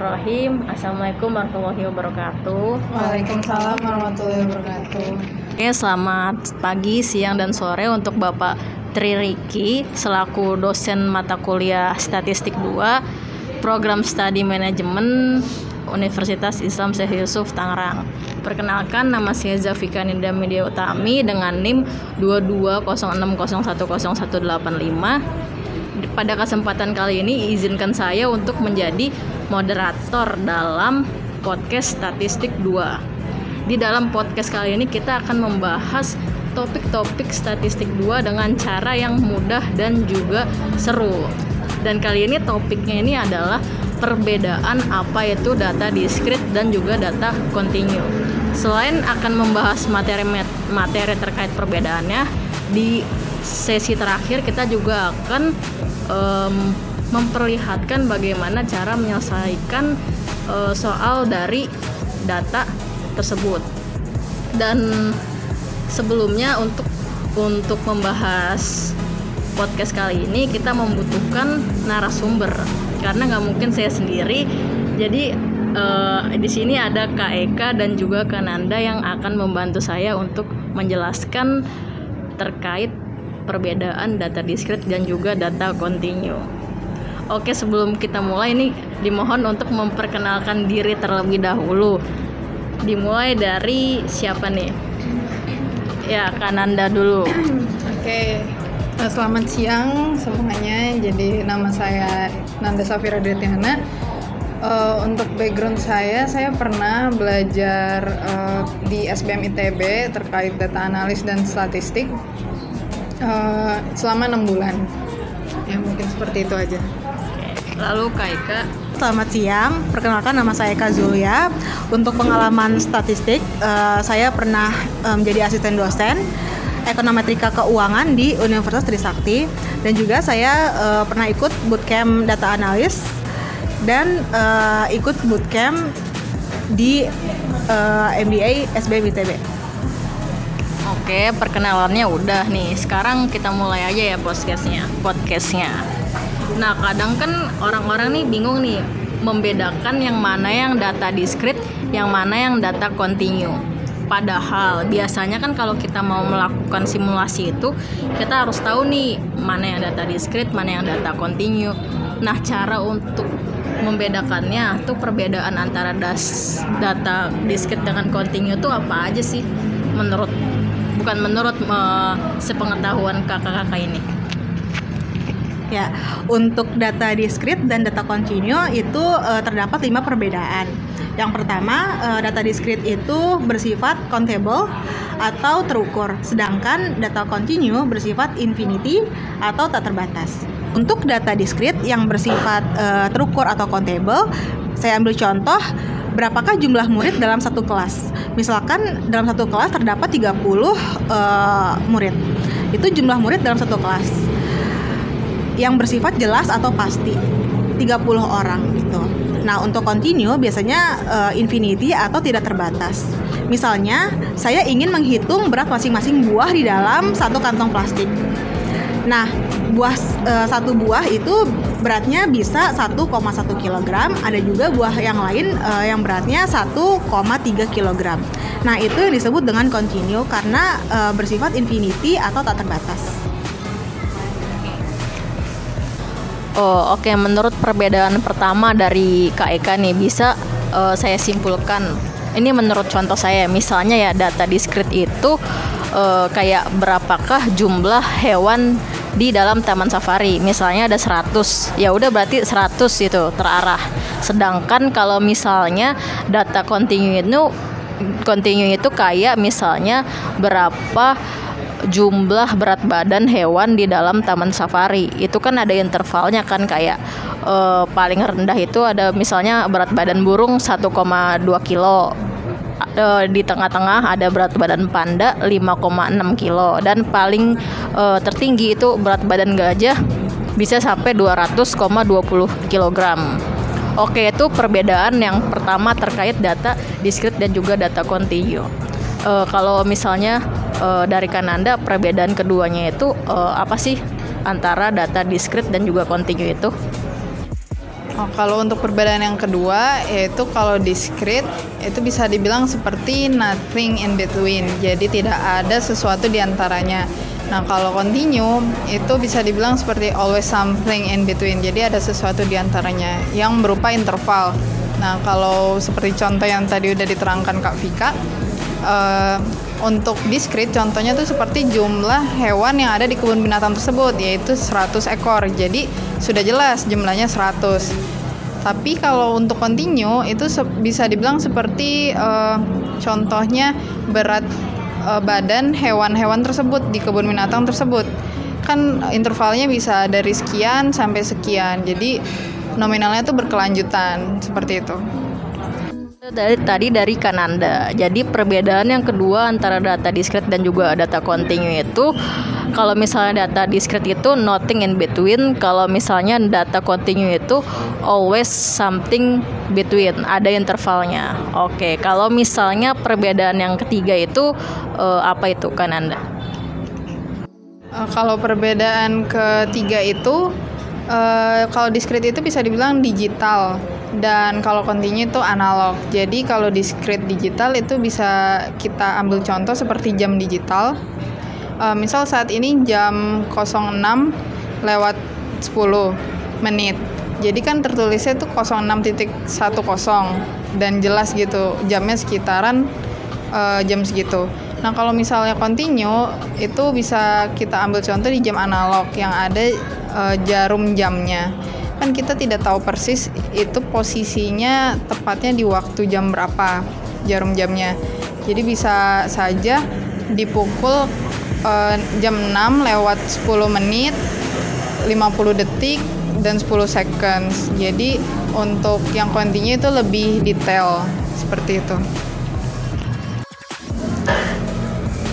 Bismillahirrahmanirrahim. Assalamualaikum warahmatullahi wabarakatuh. Waalaikumsalam warahmatullahi wabarakatuh. Selamat pagi, siang, dan sore untuk Bapak Tri Riki selaku dosen mata kuliah Statistik 2 Program Studi Manajemen Universitas Islam Syekh Yusuf Tangerang. Perkenalkan, nama saya Zafika Ninda Media Utami dengan NIM 220010101885. Pada kesempatan kali ini izinkan saya untuk menjadi moderator dalam podcast Statistik 2. Di dalam podcast kali ini kita akan membahas topik-topik Statistik 2 dengan cara yang mudah dan juga seru. Dan kali ini topiknya ini adalah perbedaan apa itu data discrete dan juga data continue. Selain akan membahas materi terkait perbedaannya, di sesi terakhir kita juga akan memperlihatkan bagaimana cara menyelesaikan soal dari data tersebut. Dan sebelumnya untuk membahas podcast kali ini kita membutuhkan narasumber karena nggak mungkin saya sendiri. Jadi di sini ada Kak Eka dan juga Kak Nanda yang akan membantu saya untuk menjelaskan terkait perbedaan data discrete dan juga data continue. Oke, sebelum kita mulai ini dimohon untuk memperkenalkan diri terlebih dahulu. Dimulai dari siapa nih? Ya, Kak Nanda dulu. Oke, selamat siang semuanya. Jadi nama saya Nanda Safira Detiana. Untuk background saya pernah belajar di SBM ITB terkait data analis dan statistik selama 6 bulan. Ya mungkin seperti itu aja. Lalu Kak Eka. Selamat siang, perkenalkan nama saya Eka Zulia. Untuk pengalaman statistik, saya pernah menjadi asisten dosen ekonometrika keuangan di Universitas Trisakti, dan juga saya pernah ikut bootcamp data analis dan ikut bootcamp di MBA SBM ITB. Oke, perkenalannya udah nih. Sekarang kita mulai aja ya podcastnya. Nah, kadang kan orang-orang nih bingung nih membedakan yang mana yang data discrete, yang mana yang data continue. Padahal biasanya kan kalau kita mau melakukan simulasi itu kita harus tahu nih mana yang data discrete, mana yang data continue. Nah, cara untuk membedakannya tuh perbedaan antara data discrete dengan continue tuh apa aja sih menurut sepengetahuan kakak-kakak ini? Ya, untuk data discrete dan data continue itu terdapat 5 perbedaan. Yang pertama, data discrete itu bersifat countable atau terukur, sedangkan data continue bersifat infinity atau tak terbatas. Untuk data discrete yang bersifat terukur atau countable, saya ambil contoh, berapakah jumlah murid dalam satu kelas. Misalkan dalam satu kelas terdapat 30 murid. Itu jumlah murid dalam satu kelas. Yang bersifat jelas atau pasti, 30 orang gitu. Nah, untuk continue biasanya infinity atau tidak terbatas. Misalnya, saya ingin menghitung berat masing-masing buah di dalam satu kantong plastik. Nah, satu buah itu beratnya bisa 1,1 kg. Ada juga buah yang lain yang beratnya 1,3 kg. Nah, itu yang disebut dengan continue karena bersifat infinity atau tak terbatas. Oh, oke. Menurut perbedaan pertama dari Kak Eka nih, bisa saya simpulkan. Ini menurut contoh saya, misalnya ya data discrete itu kayak berapakah jumlah hewan di dalam taman safari. Misalnya ada 100, ya udah berarti 100 itu terarah. Sedangkan kalau misalnya data continue itu kayak misalnya berapa jumlah berat badan hewan di dalam taman safari. Itu kan ada intervalnya kan, kayak paling rendah itu ada misalnya berat badan burung 1,2 kilo. Di tengah-tengah ada berat badan panda 5,6 kilo, dan paling tertinggi itu berat badan gajah bisa sampai 200,20 kg. Oke, itu perbedaan yang pertama terkait data discrete dan juga data continue. Kalau misalnya dari Kananda, perbedaan keduanya itu apa sih antara data discrete dan juga continue itu? Oh, kalau untuk perbedaan yang kedua, yaitu kalau discrete itu bisa dibilang seperti nothing in between, jadi tidak ada sesuatu di antaranya. Nah, kalau continue itu bisa dibilang seperti always something in between, jadi ada sesuatu di antaranya yang berupa interval. Nah, kalau seperti contoh yang tadi udah diterangkan Kak Vika, untuk discrete contohnya tuh seperti jumlah hewan yang ada di kebun binatang tersebut, yaitu 100 ekor. Jadi sudah jelas jumlahnya 100. Tapi kalau untuk continue itu bisa dibilang seperti contohnya berat badan hewan-hewan tersebut di kebun binatang tersebut. Kan intervalnya bisa dari sekian sampai sekian. Jadi nominalnya tuh berkelanjutan seperti itu. Tadi dari Kananda. Jadi perbedaan yang kedua antara data discrete dan juga data continue itu, kalau misalnya data discrete itu nothing in between, kalau misalnya data continue itu always something between, ada intervalnya. Oke, kalau misalnya perbedaan yang ketiga itu apa itu Kananda? Kalau perbedaan ketiga itu kalau discrete itu bisa dibilang digital, dan kalau continue itu analog. Jadi kalau discrete digital itu bisa kita ambil contoh seperti jam digital. Misal saat ini jam 06:10. Jadi kan tertulisnya itu 06.10 dan jelas gitu jamnya sekitaran jam segitu. Nah, kalau misalnya continue itu bisa kita ambil contoh di jam analog yang ada jarum jamnya. Kan kita tidak tahu persis itu posisinya tepatnya di waktu jam berapa jarum jamnya. Jadi bisa saja dipukul jam 6:10, 50 detik dan 10 seconds. Jadi untuk yang continue itu lebih detail seperti itu.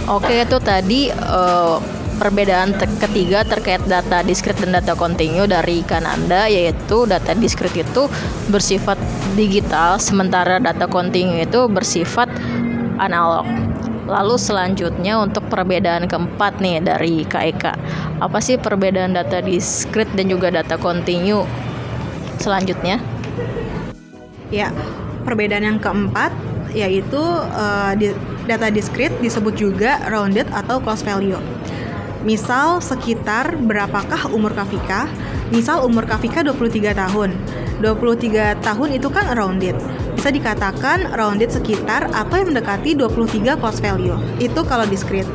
Oke, itu tadi perbedaan ketiga terkait data discrete dan data continue dari Kananda, yaitu data discrete itu bersifat digital, sementara data continue itu bersifat analog. Lalu selanjutnya untuk perbedaan keempat nih dari KEK. Apa sih perbedaan data discrete dan juga data continue selanjutnya? Ya, perbedaan yang keempat yaitu data discrete disebut juga rounded atau close value. Misal sekitar berapakah umur Kak Vika? Misal umur Kak Vika 23 tahun. 23 tahun itu kan rounded. Bisa dikatakan rounded sekitar atau yang mendekati 23 close value. Itu kalau discrete.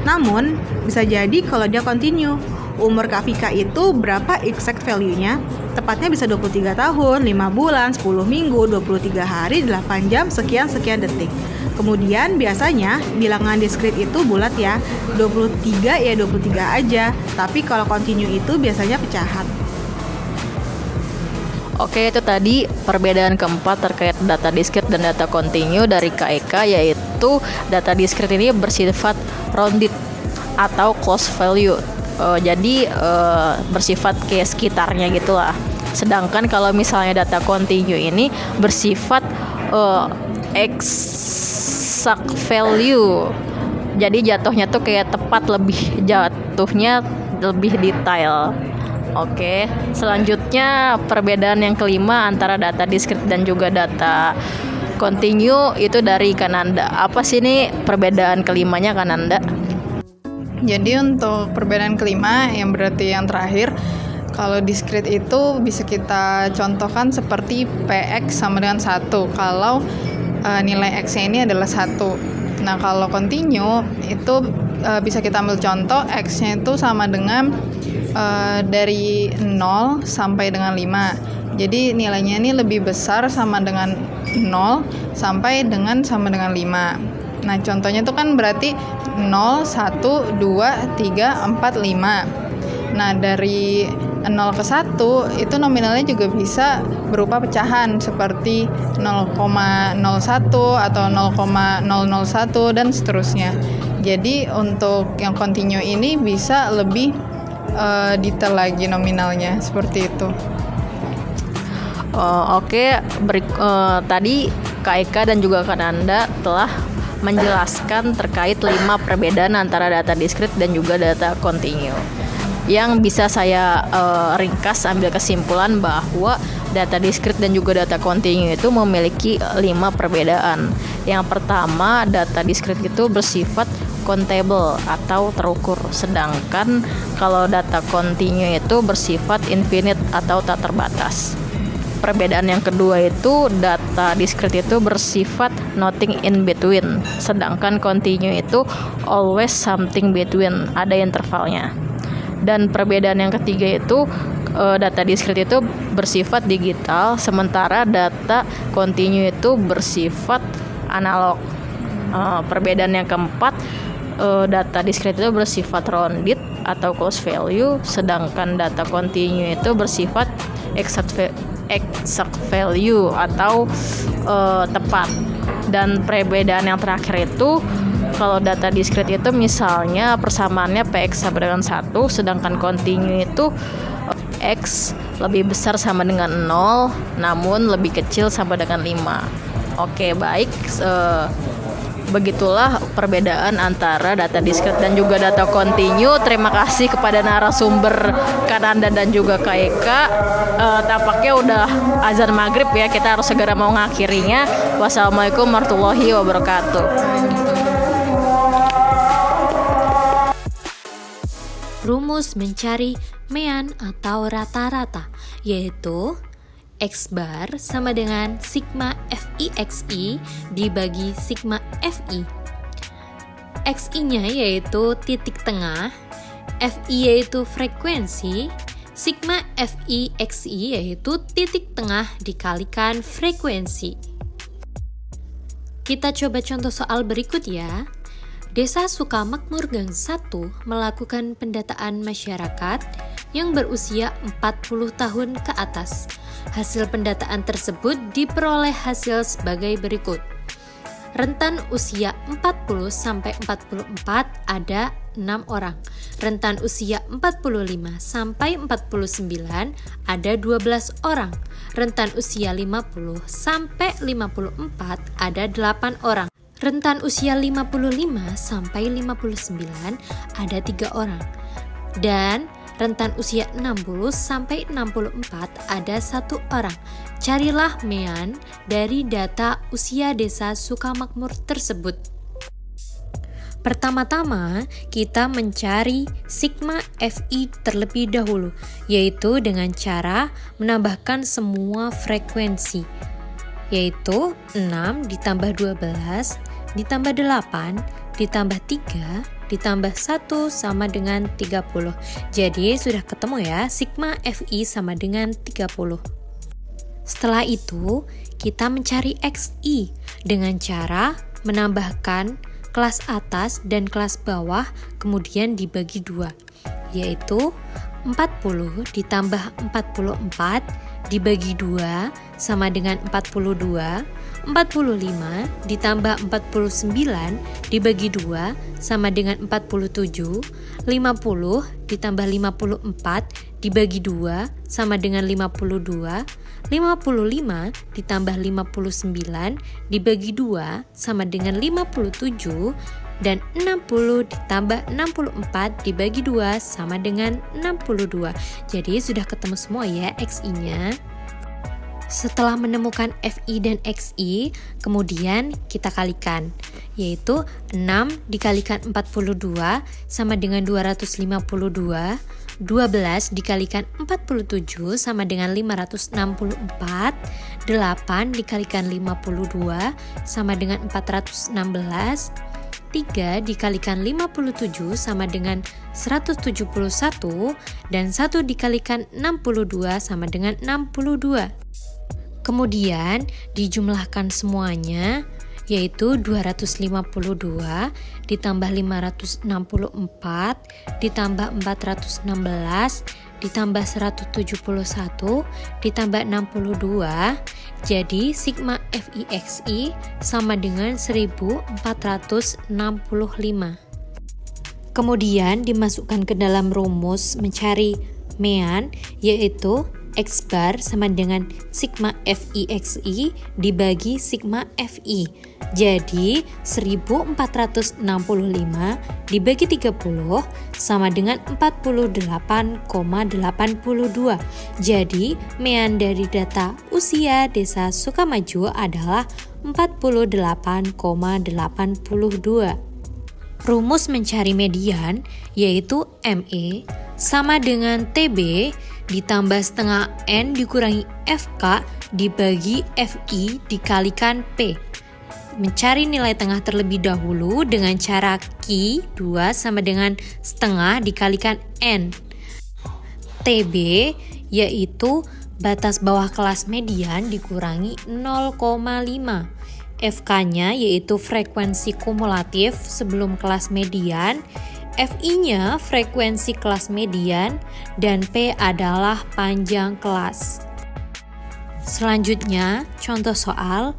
Namun, bisa jadi kalau dia continue. Umur Kak Vika itu berapa exact value-nya? Tepatnya bisa 23 tahun, 5 bulan, 10 minggu, 23 hari, 8 jam, sekian-sekian detik. Kemudian biasanya bilangan discrete itu bulat ya, 23 ya 23 aja. Tapi kalau continue itu biasanya pecahan. Oke, itu tadi perbedaan keempat terkait data discrete dan data continue dari KEK, yaitu data discrete ini bersifat rounded atau close value. Jadi bersifat kayak sekitarnya gitulah. Sedangkan kalau misalnya data continue ini bersifat exact value. Jadi jatuhnya tuh kayak tepat, jatuhnya lebih detail. Oke, selanjutnya perbedaan yang kelima antara data discrete dan juga data continue itu dari Kananda. Apa sih ini perbedaan kelimanya Kananda? Jadi untuk perbedaan kelima yang berarti yang terakhir, kalau discrete itu bisa kita contohkan seperti PX sama dengan 1 kalau nilai X-nya ini adalah 1. Nah, kalau continue itu bisa kita ambil contoh X-nya itu sama dengan dari 0 sampai dengan 5. Jadi nilainya ini lebih besar sama dengan 0 sampai dengan sama dengan 5. Nah, contohnya itu kan berarti 0, 1, 2, 3, 4, 5. Nah, dari 0 ke 1 itu nominalnya juga bisa berupa pecahan seperti 0,01 atau 0,001 dan seterusnya. Jadi untuk yang continue ini bisa lebih detail lagi nominalnya seperti itu. Oke, tadi KEK dan juga Kananda telah menjelaskan terkait 5 perbedaan antara data discrete dan juga data continue. Yang bisa saya ringkas ambil kesimpulan bahwa data discrete dan juga data kontinu itu memiliki 5 perbedaan. Yang pertama, data discrete itu bersifat countable atau terukur, sedangkan kalau data kontinu itu bersifat infinite atau tak terbatas. Perbedaan yang kedua itu data discrete itu bersifat nothing in between, sedangkan kontinu itu always something between, ada intervalnya. Dan perbedaan yang ketiga itu data discrete itu bersifat digital, sementara data kontinu itu bersifat analog. Perbedaan yang keempat, data discrete itu bersifat rounded atau close value, sedangkan data kontinu itu bersifat exact value atau tepat. Dan perbedaan yang terakhir itu kalau data discrete itu misalnya persamaannya PX sama dengan 1, sedangkan kontinu itu X lebih besar sama dengan 0 namun lebih kecil sama dengan 5. Oke, baik, begitulah perbedaan antara data discrete dan juga data kontinu. Terima kasih kepada narasumber Kananda dan juga Kak Eka. Tampaknya udah azan maghrib ya, kita harus segera mau ngakhirinya. Wassalamualaikum warahmatullahi wabarakatuh. Rumus mencari mean atau rata-rata, yaitu X bar sama dengan sigma FI/XI dibagi sigma FI. XI-nya yaitu titik tengah, FI yaitu frekuensi, sigma FI/XI yaitu titik tengah dikalikan frekuensi. Kita coba contoh soal berikut ya. Desa Sukamakmur Gang 1 melakukan pendataan masyarakat yang berusia 40 tahun ke atas. Hasil pendataan tersebut diperoleh hasil sebagai berikut. Rentan usia 40 sampai 44 ada 6 orang. Rentan usia 45 sampai 49 ada 12 orang. Rentan usia 50 sampai 54 ada 8 orang. Rentan usia 55 sampai 59 ada 3 orang. Dan rentan usia 60 sampai 64 ada 1 orang. Carilah mean dari data usia desa Sukamakmur tersebut. Pertama-tama, kita mencari sigma FI terlebih dahulu, yaitu dengan cara menambahkan semua frekuensi, yaitu 6 ditambah 12 ditambah 8 ditambah 3 ditambah 1 sama dengan 30. Jadi sudah ketemu ya, sigma FI sama dengan 30. Setelah itu kita mencari XI dengan cara menambahkan kelas atas dan kelas bawah kemudian dibagi 2, yaitu 40 ditambah 44 dibagi 2 sama dengan 42, 45 ditambah 49 dibagi 2 sama dengan 47, 50 ditambah 54 dibagi 2 sama dengan 52, 55 ditambah 59 dibagi 2 sama dengan 57, dan 60 ditambah 64 dibagi 2 sama dengan 62. Jadi sudah ketemu semua ya XI-nya. Setelah menemukan FI dan XI, kemudian kita kalikan, yaitu 6 dikalikan 42 sama dengan 252, 12 dikalikan 47 sama dengan 564, 8 dikalikan 52 sama dengan 416, 3 dikalikan 57 sama dengan 171, dan 1 dikalikan 62 sama dengan 62. Kemudian dijumlahkan semuanya, yaitu 252 ditambah 564 ditambah 416 ditambah 171 ditambah 62, jadi sigma FI/XI sama dengan 1465. Kemudian dimasukkan ke dalam rumus mencari mean, yaitu X bar sama dengan sigma FIXI dibagi sigma FI. Jadi 1465 dibagi 30 sama dengan 48,82. Jadi mean dari data usia Desa Sukamaju adalah 48,82. Rumus mencari median yaitu ME sama dengan TB ditambah setengah N dikurangi FK dibagi FI dikalikan P. Mencari nilai tengah terlebih dahulu dengan cara Q 2 sama dengan setengah dikalikan N. TB yaitu batas bawah kelas median dikurangi 0,5. FK-nya yaitu frekuensi kumulatif sebelum kelas median, FI-nya frekuensi kelas median, dan P adalah panjang kelas. Selanjutnya, contoh soal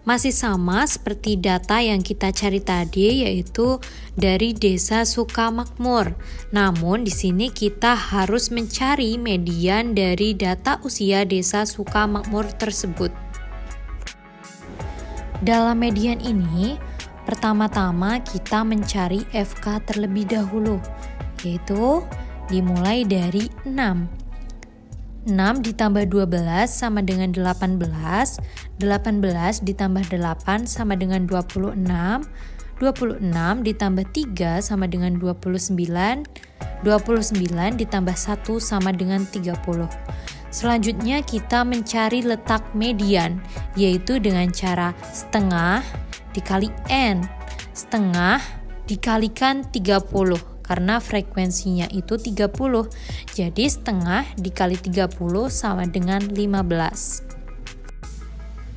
masih sama seperti data yang kita cari tadi, yaitu dari Desa Sukamakmur. Namun di sini kita harus mencari median dari data usia Desa Sukamakmur tersebut. Dalam median ini, pertama-tama kita mencari FK terlebih dahulu, yaitu dimulai dari 6. 6 ditambah 12 sama dengan 18, 18 ditambah 8 sama dengan 26, 26 ditambah 3 sama dengan 29, 29 ditambah 1 sama dengan 30. Selanjutnya kita mencari letak median, yaitu dengan cara setengah dikali N, setengah dikalikan 30, karena frekuensinya itu 30, jadi setengah dikali 30 sama dengan 15.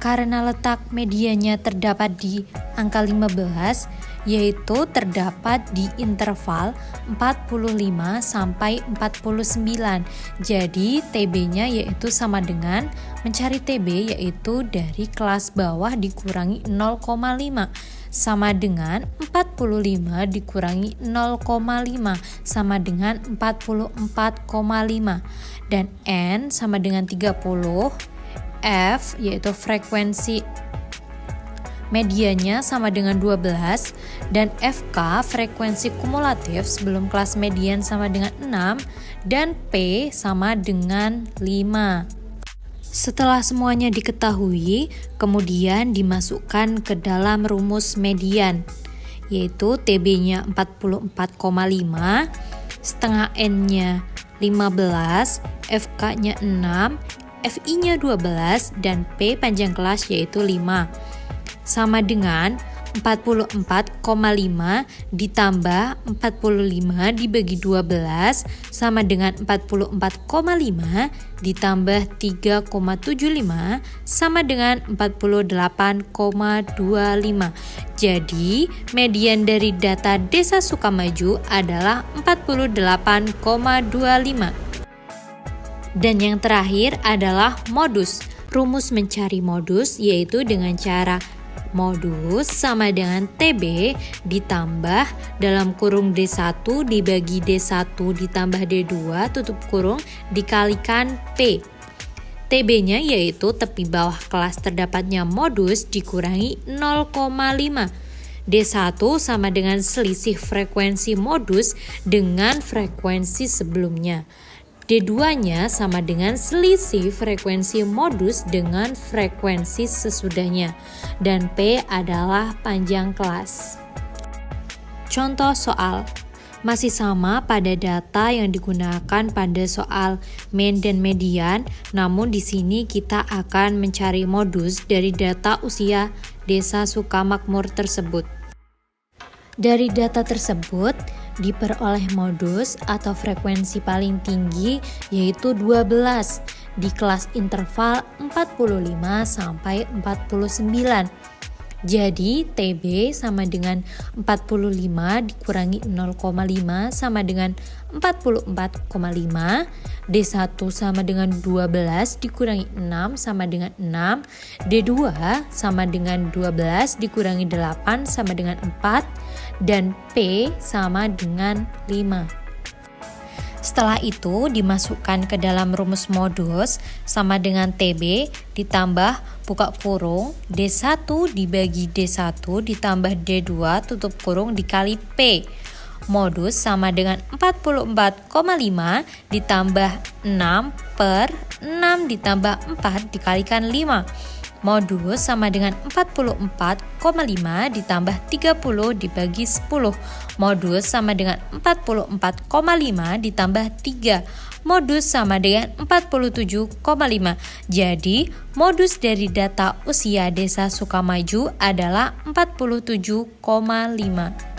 Karena letak mediannya terdapat di angka 15, yaitu terdapat di interval 45 sampai 49. Jadi TB-nya yaitu sama dengan mencari TB yaitu dari kelas bawah dikurangi 0,5 sama dengan 45 dikurangi 0,5 sama dengan 44,5, dan N sama dengan 30. F yaitu frekuensi mediannya sama dengan 12, dan FK frekuensi kumulatif sebelum kelas median sama dengan 6, dan P sama dengan 5. Setelah semuanya diketahui, kemudian dimasukkan ke dalam rumus median, yaitu TB-nya 44,5, setengah N-nya 15, FK-nya 6, FI-nya 12, dan P panjang kelas yaitu 5. Sama dengan 44,5 ditambah 45 dibagi 12 sama dengan 44,5 ditambah 3,75 sama dengan 48,25. Jadi median dari data Desa Sukamaju adalah 48,25. Dan yang terakhir adalah modus. Rumus mencari modus yaitu dengan cara modus sama dengan TB ditambah dalam kurung D1 dibagi D1 ditambah D2 tutup kurung dikalikan P. TB-nya yaitu tepi bawah kelas terdapatnya modus dikurangi 0,5. D1 sama dengan selisih frekuensi modus dengan frekuensi sebelumnya. D2-nya sama dengan selisih frekuensi modus dengan frekuensi sesudahnya, dan P adalah panjang kelas. Contoh soal masih sama pada data yang digunakan pada soal mean dan median, namun di sini kita akan mencari modus dari data usia Desa Sukamakmur tersebut. Dari data tersebut diperoleh modus atau frekuensi paling tinggi yaitu 12 di kelas interval 45 sampai 49. Jadi TB sama dengan 45 dikurangi 0,5 sama dengan 44,5, D1 sama dengan 12 dikurangi 6 sama dengan 6, D2 sama dengan 12 dikurangi 8 sama dengan 4, dan P sama dengan 5. Setelah itu dimasukkan ke dalam rumus modus sama dengan TB ditambah buka kurung D1 dibagi D1 ditambah D2 tutup kurung dikali P. Modus sama dengan 44,5 ditambah 6 per 6 ditambah 4 dikalikan 5. Modus sama dengan 44,5 ditambah 30 dibagi 10. Modus sama dengan 44,5 ditambah 3. Modus sama dengan 47,5. Jadi, modus dari data usia Desa Sukamaju adalah 47,5.